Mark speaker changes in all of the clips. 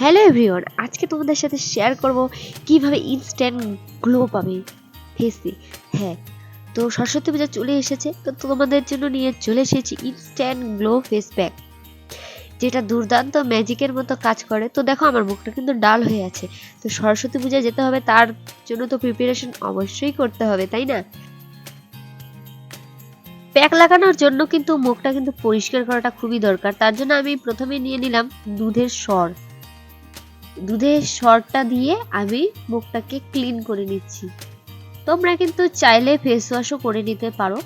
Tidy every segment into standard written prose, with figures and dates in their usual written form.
Speaker 1: Hello everyone, আজকে তোমাদের সাথে শেয়ার করব কিভাবে ইনস্ট্যান্ট গ্লো পাবে ফেসে। হ্যাঁ, তো সরস্বতী পূজা চলে এসেছে, তো তোমাদের জন্য নিয়ে চলে এসেছি ইনস্ট্যান্ট গ্লো ফেস প্যাক, যেটা দুর্দান্ত ম্যাজিকের মতো কাজ করে। তো দেখো আমার মুখটা কিন্তু ডাল হয়ে আছে, তো সরস্বতী পূজা যেতে হবে, তার জন্য তো প্রিপারেশন অবশ্যই করতে হবে, তাই না? প্যাক লাগানোর জন্য কিন্তু মুখটা কিন্তু পরিষ্কার করাটা খুবই দরকার। তার জন্য আমি প্রথমে নিয়ে নিলাম দুধের সরটা দিয়ে আমি মুখটাকে ক্লিন করে নিচ্ছি। তোমরা কিন্তু চাইলে ফেস ওয়াশও করে নিতে পারো,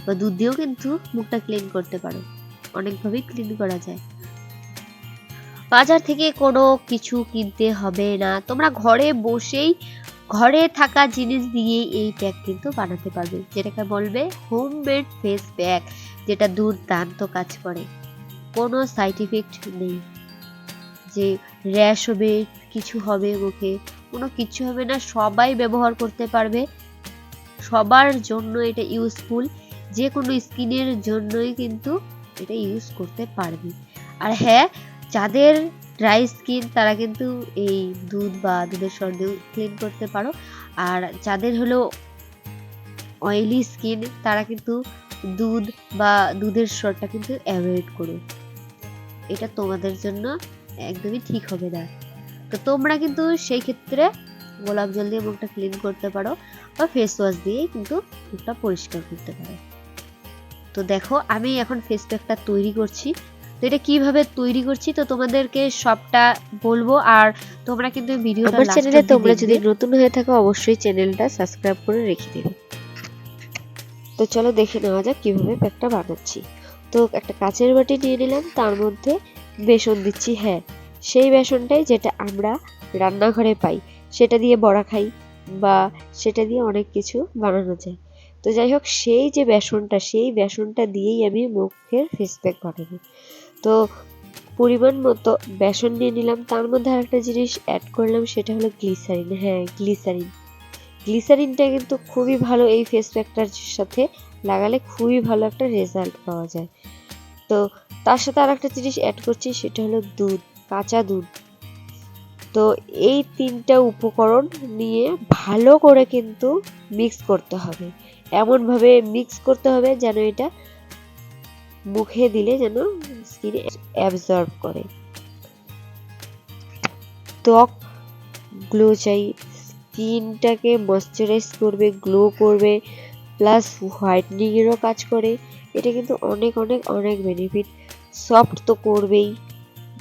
Speaker 1: বা দুধ দিয়েও কিন্তু মুখটা ক্লিন করতে পারো। অনেকভাবেই ক্লিন করা যায়। বাজার থেকে কোনো কিছু কিনতে হবে না, তোমরা ঘরে বসেই ঘরে থাকা জিনিস দিয়ে এই প্যাক কিন্তু বানাতে পারবে, যেটাকে বলবে হোমমেড ফেস প্যাক, যেটা দুর্দান্ত কাজ করে। কোনো সাইড ইফেক্ট নেই যে র্যাশ হবে, কিছু হবে মুখে, কোনো কিছু হবে না। সবাই ব্যবহার করতে পারবে, সবার জন্য এটা ইউজফুল। যে কোনো স্কিনের জন্যই কিন্তু এটা ইউজ করতে পারবে। আর হ্যাঁ, যাদের ড্রাই স্কিন তারা কিন্তু এই দুধ বা দুধের সর দিয়ে ক্লিন করতে পারো। আর যাদের হলো অয়েলি স্কিন তারা কিন্তু দুধ বা দুধের সরটা কিন্তু অ্যাভয়েড করো, এটা তোমাদের জন্য একদমই ঠিক হবে না। তো তোমরা কিন্তু সেই ক্ষেত্রে গোলাপ জল দিয়ে মুখটা ক্লিন করতে পারো, বা ফেস ওয়াশ দিয়ে কিন্তু মুখটা পরিষ্কার করতে পারো। তো দেখো আমি এখন ফেস প্যাকটা তৈরি করছি। তো এটা কিভাবে তৈরি করছি তো তোমাদেরকে সবটা বলবো। আর তোমরা কিন্তু ভিডিওটা
Speaker 2: আমার চ্যানেলে তোমরা যদি
Speaker 1: নতুন হয়ে থাকো অবশ্যই চ্যানেলটা সাবস্ক্রাইব করে রেখে দেবে। তো চলো দেখে নেওয়া যাক কিভাবে প্যাকটা বানাচ্ছি। তো একটা কাচের বাটি নিয়ে নিলাম, তার মধ্যে বেসন দিচ্ছি। হ্যাঁ, সেই বেসনটাই যেটা আমরা রান্নাঘরে পাই, সেটা দিয়ে বড়া খাই, বা সেটা দিয়ে অনেক কিছু বানানো যায়। তো যাই হোক, সেই বেসনটা দিয়েই আমি মুখের ফেস প্যাক বানাবো। তো পরিমাণ মতো বেসন নিয়ে নিলাম, তার মধ্যে আরেকটা জিনিস অ্যাড করলাম, সেটা হলো গ্লিসারিন। হ্যাঁ, গ্লিসারিনটা কিন্তু খুবই ভালো, এই ফেস প্যাকটার সাথে লাগালে খুবই ভালো একটা রেজাল্ট পাওয়া যায়। তো তার সাথে আর একটা জিনিস অ্যাড করছি, সেটা হলো দুধ, কাঁচা দুধ। তো এই তিনটা উপকরণ নিয়ে ভালো করে কিন্তু মিক্স করতে হবে, এমনভাবে মিক্স করতে হবে যেন এটা মুখে দিলে যেন স্কিনে অ্যাবজর্ব করে। ত্বক গ্লো চাই, স্কিনটাকে ময়শ্চারাইজ করবে, গ্লো করবে, প্লাস হোয়াইটনিংয়েরও কাজ করে। এটা কিন্তু অনেক অনেক অনেক বেনিফিট। সফট তো করবেই,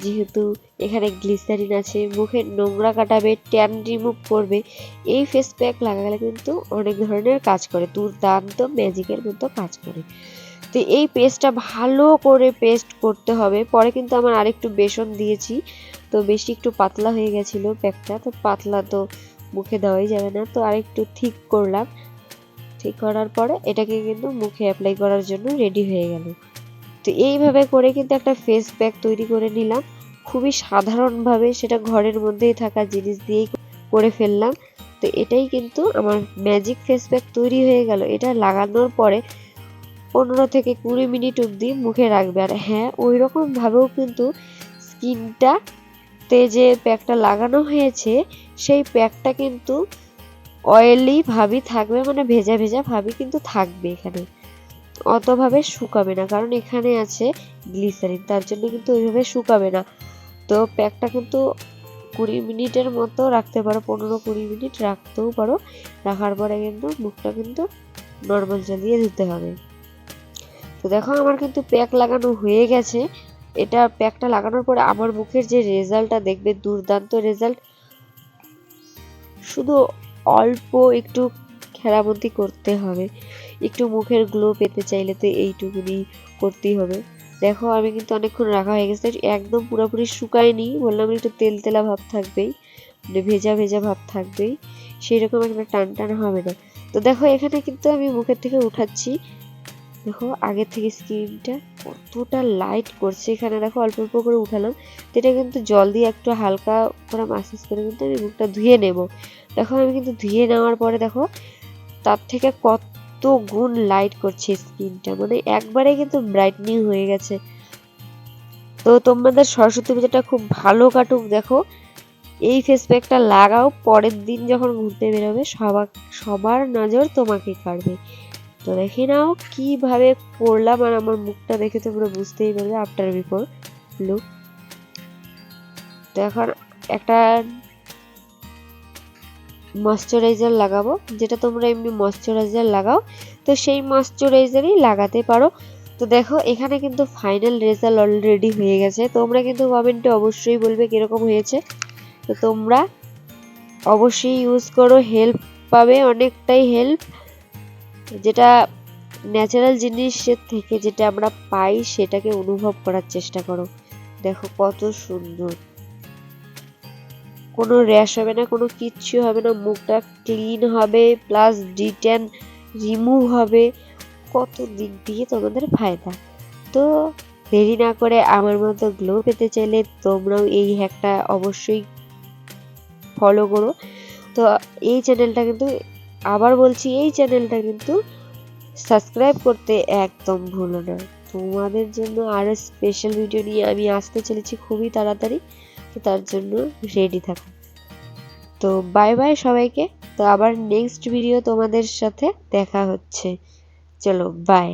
Speaker 1: যেহেতু এখানে গ্লিসারিন আছে, মুখের নোংরা কাটাবে, ট্যান রিমুভ করবে। এই ফেস প্যাক লাগালে কিন্তু অনেক ধরনের কাজ করে, দুর্দান্ত ম্যাজিকের মতো কাজ করে। তো এই পেস্টটা ভালো করে পেস্ট করতে হবে। পরে কিন্তু আমার আরেকটু বেসন দিয়েছি, তো বেশি একটু পাতলা হয়ে গেছিলো প্যাকটা, তো পাতলা তো মুখে দেওয়াই যাবে না, তো আরেকটু ঠিক করলাম। ঠিক করার পরে এটাকে কিন্তু মুখে অ্যাপ্লাই করার জন্য রেডি হয়ে গেল। তো এইভাবে করে কিন্তু একটা ফেস প্যাক তৈরি করে নিলাম, খুবই সাধারণভাবে, সেটা ঘরের মধ্যেই থাকা জিনিস দিয়েই করে ফেললাম। তো এটাই কিন্তু আমার ম্যাজিক ফেস প্যাক তৈরি হয়ে গেল। এটা লাগানোর পরে 15 থেকে 20 মিনিট অবধি মুখে রাখবে। আর হ্যাঁ, ওই রকমভাবেও কিন্তু স্কিনটাতে যে প্যাকটা লাগানো হয়েছে, সেই প্যাকটা কিন্তু অয়েলি ভাবই থাকবে, মানে ভেজা ভেজা ভাবই কিন্তু থাকবে, এখানে অতভাবে শুকাবে না, কারণ এখানে আছে গ্লিসারিন, তার জন্য কিন্তু ওইভাবে শুকাবে না। তো প্যাকটা কিন্তু 20 মিনিটের মতো রাখতে পারো, 15-20 মিনিট রাখতেও পারো। রাখার পরে কিন্তু মুখটা কিন্তু নর্মাল জল দিয়ে ধুতে হবে। তো দেখো আমার কিন্তু প্যাক লাগানো হয়ে গেছে। এটা প্যাকটা লাগানোর পরে আমার মুখের যে রেজাল্টটা দেখবে, দুর্দান্ত রেজাল্ট। শুধু অল্প একটু খেরামতি করতে হবে, একটু মুখের গ্লো পেতে চাইলে তো এইটুকুনি করতেই হবে। দেখো আমি কিন্তু অনেকক্ষণ রাখা হয়ে গেছে, একদম পুরোপুরি শুকায়নি, বললাম একটু তেল তেলা ভাব থাকবেই, মানে ভেজা ভেজা ভাব থাকবেই, সেই রকম একটা টান টান হবে না। তো দেখো এখানে কিন্তু আমি মুখের থেকে উঠাচ্ছি, দেখো আগের থেকে স্কিনটা কতটা লাইট করছে। এখানে দেখো অল্প অল্প করে উঠালাম, তো এটা কিন্তু জল দিয়ে একটু হালকা করে মাসাজ করে কিন্তু আমি মুখটা ধুয়ে নেব। দেখো আমি কিন্তু ধুয়ে নেওয়ার পরে দেখো তার থেকে কত গুণ লাইট করছে স্কিনটা, মানে একবারে কিন্তু ব্রাইটনিং হয়ে গেছে। তো তোমাদের সরস্বতী পুজোটা খুব ভালো কাটুক। দেখো এই ফেস প্যাকটা লাগাও, পরের দিন যখন ঘুরতে বেরোবে সবার নজর তোমাকে কাড়বে। তো দেখে নাও কিভাবে করলাম, আর আমার মুখটা দেখে তোমরা বুঝতেই পারবে আফটার বিফোর লুক। তো এখন একটা ময়শ্চারাইজার লাগাবো, যেটা তোমরা এমনি ময়শ্চারাইজার লাগাও, তো সেই ময়শ্চারাইজারই লাগাতে পারো। তো দেখো এখানে কিন্তু ফাইনাল রেজাল্ট অলরেডি হয়ে গেছে। তোমরা কিন্তু কমেন্টে অবশ্যই বলবে কিরকম হয়েছে। তো তোমরা অবশ্যই ইউজ করো, হেল্প পাবে, অনেকটাই হেল্প। যেটা ন্যাচারাল জিনিসের থেকে যেটা আমরা পাই সেটাকে অনুভব করার চেষ্টা করো। দেখো কত সুন্দর, কোনো র্যাশ হবে না, কোনো কিচ্ছু হবে না, মুখটা ক্লিন হবে, প্লাস ডিট্যান রিমুভ হবে, কত দিক দিয়ে তোমাদের ফায়দা। তো দেরি না করে আমার মতো গ্লো পেতে চাইলে তোমরাও এই হ্যাকটা অবশ্যই ফলো করো। তো এই চ্যানেলটা কিন্তু, আবার বলছি, এই চ্যানেলটা কিন্তু সাবস্ক্রাইব করতে একদম ভুলো না। তোমাদের জন্য আরও স্পেশাল ভিডিও নিয়ে আমি আসতে চলেছি খুবই তাড়াতাড়ি। তো তার জন্য রেডি থাকো। তো বাই বাই সবাইকে। তো আবার নেক্সট ভিডিও তোমাদের সাথে দেখা হচ্ছে। চলো বাই।